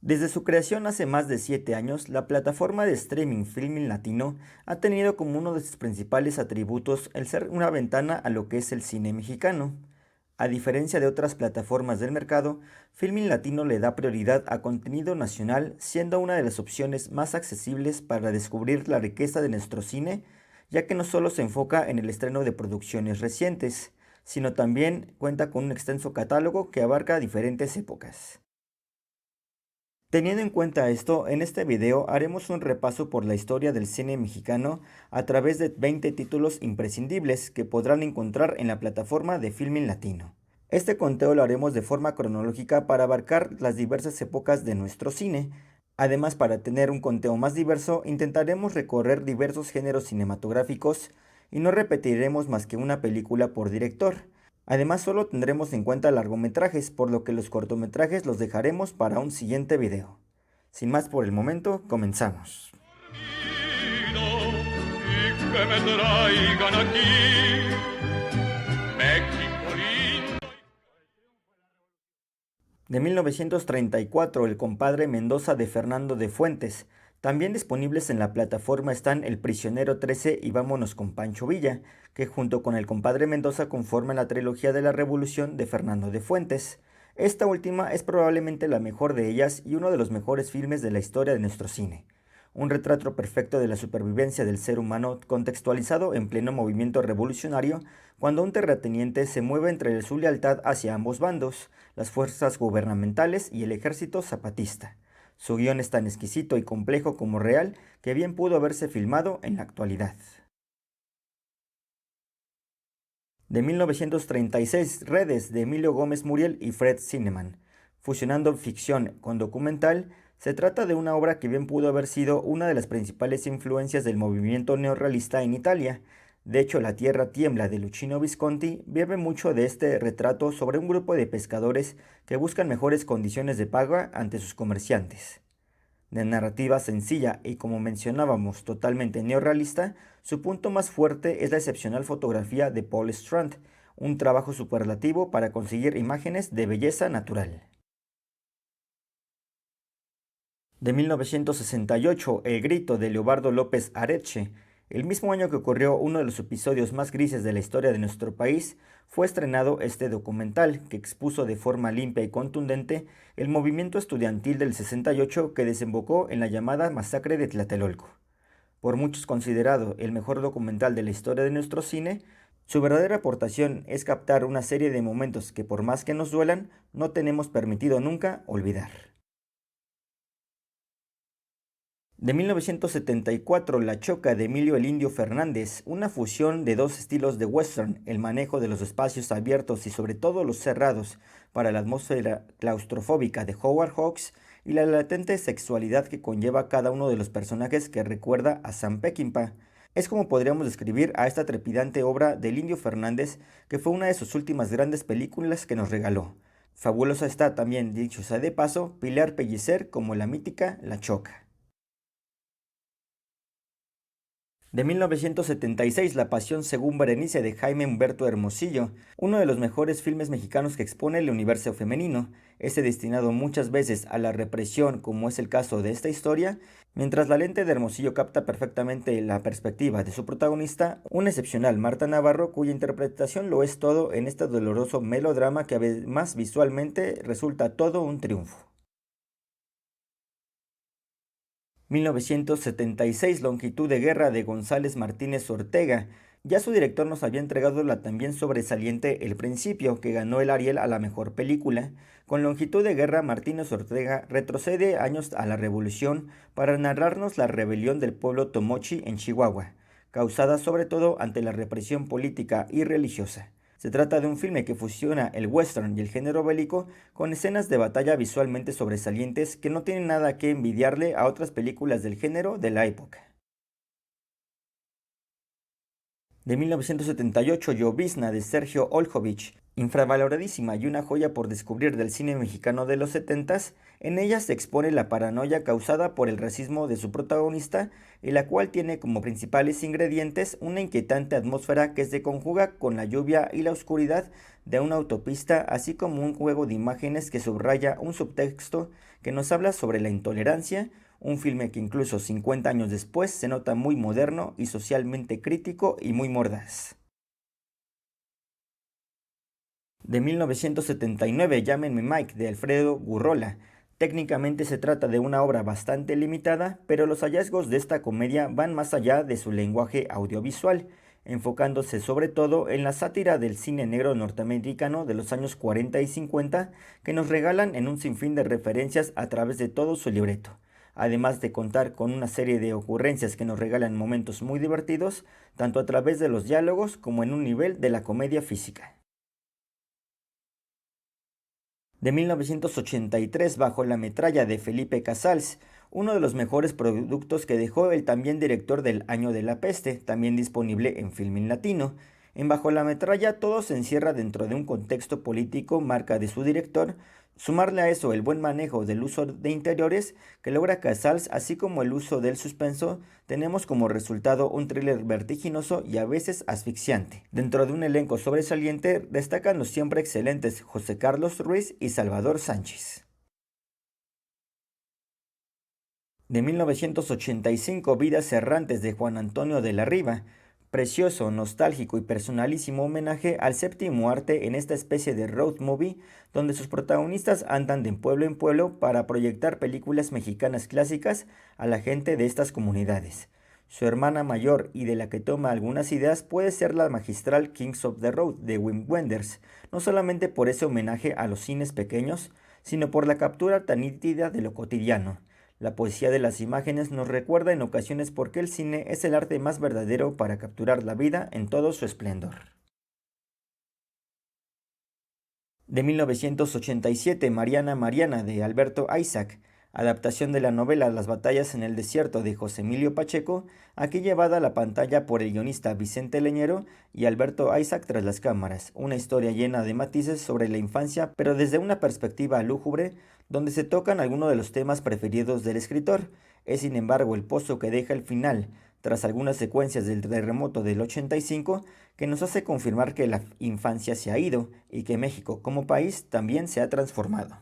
Desde su creación hace más de 7 años, la plataforma de streaming Filmin Latino ha tenido como uno de sus principales atributos el ser una ventana a lo que es el cine mexicano. A diferencia de otras plataformas del mercado, Filmin Latino le da prioridad a contenido nacional, siendo una de las opciones más accesibles para descubrir la riqueza de nuestro cine, ya que no solo se enfoca en el estreno de producciones recientes, sino también cuenta con un extenso catálogo que abarca diferentes épocas. Teniendo en cuenta esto, en este video haremos un repaso por la historia del cine mexicano a través de 20 títulos imprescindibles que podrán encontrar en la plataforma de Filmin Latino. Este conteo lo haremos de forma cronológica para abarcar las diversas épocas de nuestro cine. Además, para tener un conteo más diverso, intentaremos recorrer diversos géneros cinematográficos y no repetiremos más que una película por director. Además, solo tendremos en cuenta largometrajes, por lo que los cortometrajes los dejaremos para un siguiente video. Sin más por el momento, comenzamos. Y que me traigan aquí, México lindo. De 1934, El compadre Mendoza de Fernando de Fuentes. También disponibles en la plataforma están El prisionero 13 y Vámonos con Pancho Villa, que junto con El compadre Mendoza conforman la trilogía de la Revolución de Fernando de Fuentes. Esta última es probablemente la mejor de ellas y uno de los mejores filmes de la historia de nuestro cine. Un retrato perfecto de la supervivencia del ser humano contextualizado en pleno movimiento revolucionario, cuando un terrateniente se mueve entre su lealtad hacia ambos bandos, las fuerzas gubernamentales y el ejército zapatista. Su guión es tan exquisito y complejo como real que bien pudo haberse filmado en la actualidad. De 1936, Redes, de Emilio Gómez Muriel y Fred Zinnemann. Fusionando ficción con documental, se trata de una obra que bien pudo haber sido una de las principales influencias del movimiento neorrealista en Italia. De hecho, La tierra tiembla de Luchino Visconti bebe mucho de este retrato sobre un grupo de pescadores que buscan mejores condiciones de paga ante sus comerciantes. De narrativa sencilla y, como mencionábamos, totalmente neorrealista, su punto más fuerte es la excepcional fotografía de Paul Strand, un trabajo superlativo para conseguir imágenes de belleza natural. De 1968, El grito, de Leobardo López Areche. El mismo año que ocurrió uno de los episodios más grises de la historia de nuestro país, fue estrenado este documental que expuso de forma limpia y contundente el movimiento estudiantil del 68 que desembocó en la llamada masacre de Tlatelolco. Por muchos considerado el mejor documental de la historia de nuestro cine, su verdadera aportación es captar una serie de momentos que, por más que nos duelan, no tenemos permitido nunca olvidar. De 1974, La Choca, de Emilio el Indio Fernández, una fusión de dos estilos de western, el manejo de los espacios abiertos y sobre todo los cerrados para la atmósfera claustrofóbica de Howard Hawks y la latente sexualidad que conlleva cada uno de los personajes que recuerda a Sam Peckinpah. Es como podríamos describir a esta trepidante obra del Indio Fernández, que fue una de sus últimas grandes películas que nos regaló. Fabulosa está también, dicho sea de paso, Pilar Pellicer como la mítica La Choca. De 1976, La pasión según Berenice, de Jaime Humberto Hermosillo, uno de los mejores filmes mexicanos que expone el universo femenino, este destinado muchas veces a la represión, como es el caso de esta historia, mientras la lente de Hermosillo capta perfectamente la perspectiva de su protagonista, una excepcional Marta Navarro, cuya interpretación lo es todo en este doloroso melodrama que además visualmente resulta todo un triunfo. 1976, Longitud de guerra, de González Martínez Ortega. Ya su director nos había entregado la también sobresaliente El Principio, que ganó el Ariel a la mejor película. Con Longitud de guerra, Martínez Ortega retrocede años a la Revolución para narrarnos la rebelión del pueblo Tomochi en Chihuahua, causada sobre todo ante la represión política y religiosa. Se trata de un filme que fusiona el western y el género bélico con escenas de batalla visualmente sobresalientes que no tienen nada que envidiarle a otras películas del género de la época. De 1978, Llovizna, de Sergio Oljovich. Infravaloradísima y una joya por descubrir del cine mexicano de los setentas, en ella se expone la paranoia causada por el racismo de su protagonista y la cual tiene como principales ingredientes una inquietante atmósfera que se conjuga con la lluvia y la oscuridad de una autopista, así como un juego de imágenes que subraya un subtexto que nos habla sobre la intolerancia, un filme que incluso 50 años después se nota muy moderno y socialmente crítico y muy mordaz. De 1979, Llámenme Mike, de Alfredo Gurrola. Técnicamente se trata de una obra bastante limitada, pero los hallazgos de esta comedia van más allá de su lenguaje audiovisual, enfocándose sobre todo en la sátira del cine negro norteamericano de los años 40 y 50, que nos regalan en un sinfín de referencias a través de todo su libreto, además de contar con una serie de ocurrencias que nos regalan momentos muy divertidos, tanto a través de los diálogos como en un nivel de la comedia física. De 1983 bajo la metralla de Felipe Casals, uno de los mejores productos que dejó el también director del Año de la Peste, también disponible en Filmin Latino. En Bajo la metralla todo se encierra dentro de un contexto político marca de su director, sumarle a eso el buen manejo del uso de interiores que logra Casals, así como el uso del suspenso, tenemos como resultado un thriller vertiginoso y a veces asfixiante. Dentro de un elenco sobresaliente destacan los siempre excelentes José Carlos Ruiz y Salvador Sánchez. De 1985, Vidas errantes de Juan Antonio de la Riva, precioso, nostálgico y personalísimo homenaje al séptimo arte en esta especie de road movie donde sus protagonistas andan de pueblo en pueblo para proyectar películas mexicanas clásicas a la gente de estas comunidades. Su hermana mayor y de la que toma algunas ideas puede ser la magistral Kings of the Road de Wim Wenders, no solamente por ese homenaje a los cines pequeños, sino por la captura tan nítida de lo cotidiano. La poesía de las imágenes nos recuerda en ocasiones por qué el cine es el arte más verdadero para capturar la vida en todo su esplendor. De 1987, Mariana Mariana de Alberto Isaac, adaptación de la novela Las batallas en el desierto de José Emilio Pacheco, aquí llevada a la pantalla por el guionista Vicente Leñero y Alberto Isaac tras las cámaras, una historia llena de matices sobre la infancia, pero desde una perspectiva lúgubre, donde se tocan algunos de los temas preferidos del escritor. Es sin embargo el pozo que deja el final, tras algunas secuencias del terremoto del 85, que nos hace confirmar que la infancia se ha ido y que México como país también se ha transformado.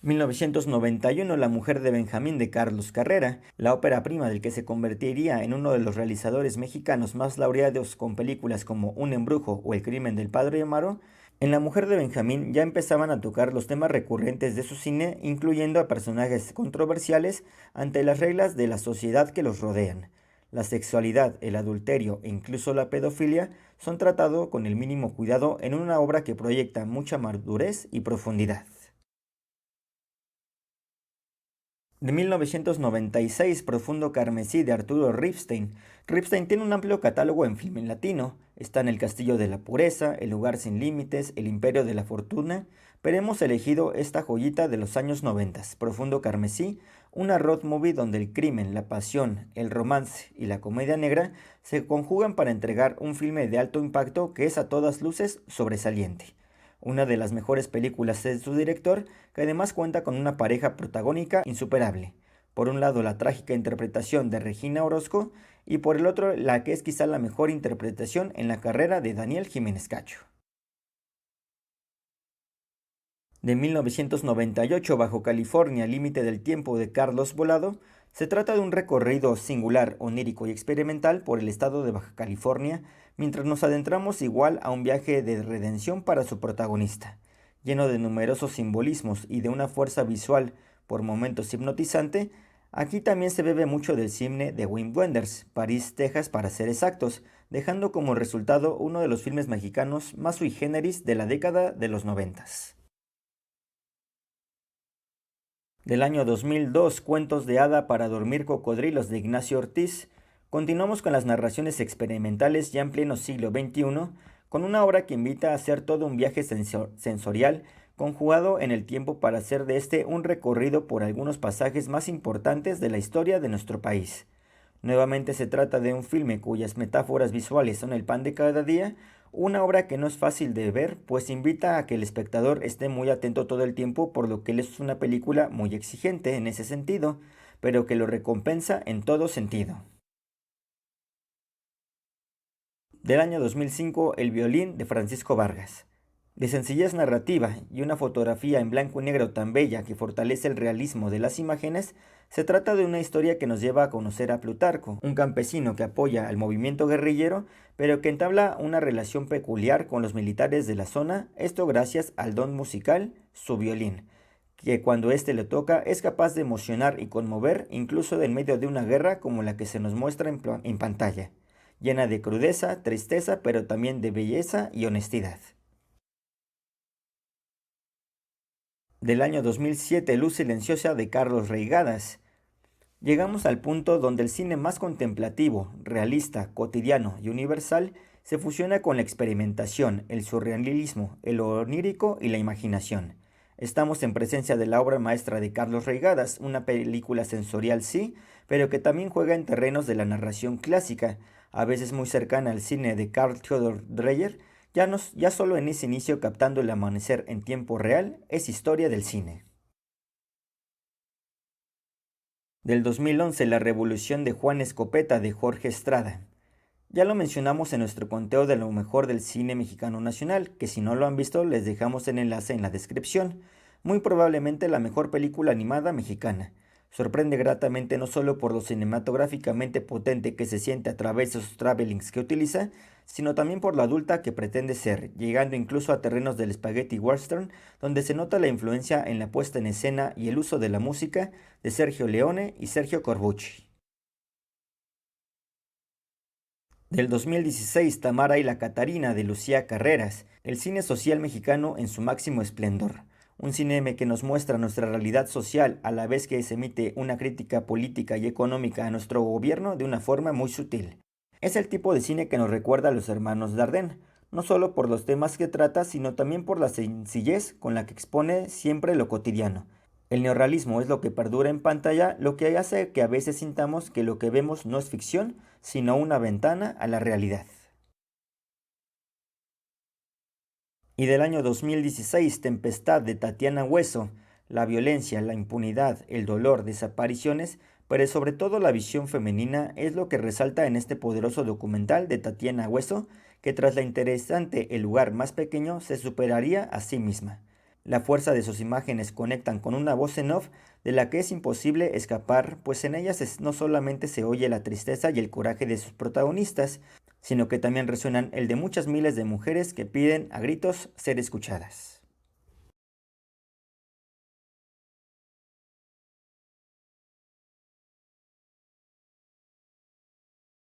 1991, La mujer de Benjamín de Carlos Carrera, la ópera prima del que se convertiría en uno de los realizadores mexicanos más laureados con películas como Un embrujo o El crimen del padre Amaro. En La mujer de Benjamín ya empezaban a tocar los temas recurrentes de su cine, incluyendo a personajes controversiales ante las reglas de la sociedad que los rodean. La sexualidad, el adulterio e incluso la pedofilia son tratados con el mínimo cuidado en una obra que proyecta mucha madurez y profundidad. De 1996, Profundo Carmesí de Arturo Ripstein. Ripstein tiene un amplio catálogo en film en latino. Está en El Castillo de la Pureza, El Lugar Sin Límites, El Imperio de la Fortuna, pero hemos elegido esta joyita de los años 90, Profundo Carmesí, una road movie donde el crimen, la pasión, el romance y la comedia negra se conjugan para entregar un filme de alto impacto que es a todas luces sobresaliente. Una de las mejores películas de su director, que además cuenta con una pareja protagónica insuperable. Por un lado, la trágica interpretación de Regina Orozco y por el otro, la que es quizá la mejor interpretación en la carrera de Daniel Jiménez Cacho. De 1998, Bajo California, Límite del Tiempo de Carlos Volado, se trata de un recorrido singular, onírico y experimental por el estado de Baja California, mientras nos adentramos igual a un viaje de redención para su protagonista, lleno de numerosos simbolismos y de una fuerza visual por momentos hipnotizante. Aquí también se bebe mucho del cine de Wim Wenders, París, Texas para ser exactos, dejando como resultado uno de los filmes mexicanos más sui generis de la década de los 90. Del año 2002, Cuentos de hada para dormir cocodrilos de Ignacio Ortiz. Continuamos con las narraciones experimentales ya en pleno siglo XXI, con una obra que invita a hacer todo un viaje sensorial conjugado en el tiempo para hacer de este un recorrido por algunos pasajes más importantes de la historia de nuestro país. Nuevamente se trata de un filme cuyas metáforas visuales son el pan de cada día, una obra que no es fácil de ver, pues invita a que el espectador esté muy atento todo el tiempo, por lo que es una película muy exigente en ese sentido, pero que lo recompensa en todo sentido. Del año 2005, El violín de Francisco Vargas. De sencillez narrativa y una fotografía en blanco y negro tan bella que fortalece el realismo de las imágenes, se trata de una historia que nos lleva a conocer a Plutarco, un campesino que apoya al movimiento guerrillero, pero que entabla una relación peculiar con los militares de la zona, esto gracias al don musical, su violín, que cuando éste le toca es capaz de emocionar y conmover incluso en medio de una guerra como la que se nos muestra en pantalla, llena de crudeza, tristeza, pero también de belleza y honestidad. Del año 2007, Luz silenciosa de Carlos Reigadas. Llegamos al punto donde el cine más contemplativo, realista, cotidiano y universal se fusiona con la experimentación, el surrealismo, el onírico y la imaginación. Estamos en presencia de la obra maestra de Carlos Reigadas, una película sensorial sí, pero que también juega en terrenos de la narración clásica, a veces muy cercana al cine de Carl Theodor Dreyer. Ya solo en ese inicio captando el amanecer en tiempo real es historia del cine. Del 2011, La Revolución de Juan Escopeta de Jorge Estrada. Ya lo mencionamos en nuestro conteo de lo mejor del cine mexicano nacional, que si no lo han visto les dejamos el enlace en la descripción. Muy probablemente la mejor película animada mexicana. Sorprende gratamente no solo por lo cinematográficamente potente que se siente a través de sus travelings que utiliza, sino también por lo adulta que pretende ser, llegando incluso a terrenos del spaghetti western, donde se nota la influencia en la puesta en escena y el uso de la música de Sergio Leone y Sergio Corbucci. Del 2016, Tamara y la Catarina de Lucía Carreras, el cine social mexicano en su máximo esplendor. Un cine que nos muestra nuestra realidad social a la vez que se emite una crítica política y económica a nuestro gobierno de una forma muy sutil. Es el tipo de cine que nos recuerda a los hermanos Dardenne, no solo por los temas que trata, sino también por la sencillez con la que expone siempre lo cotidiano. El neorrealismo es lo que perdura en pantalla, lo que hace que a veces sintamos que lo que vemos no es ficción, sino una ventana a la realidad. Y del año 2016, Tempestad de Tatiana Hueso, la violencia, la impunidad, el dolor, desapariciones, pero sobre todo la visión femenina es lo que resalta en este poderoso documental de Tatiana Hueso, que tras la interesante El lugar más pequeño se superaría a sí misma. La fuerza de sus imágenes conectan con una voz en off de la que es imposible escapar, pues en ellas no solamente se oye la tristeza y el coraje de sus protagonistas, sino que también resuenan el de muchas miles de mujeres que piden a gritos ser escuchadas.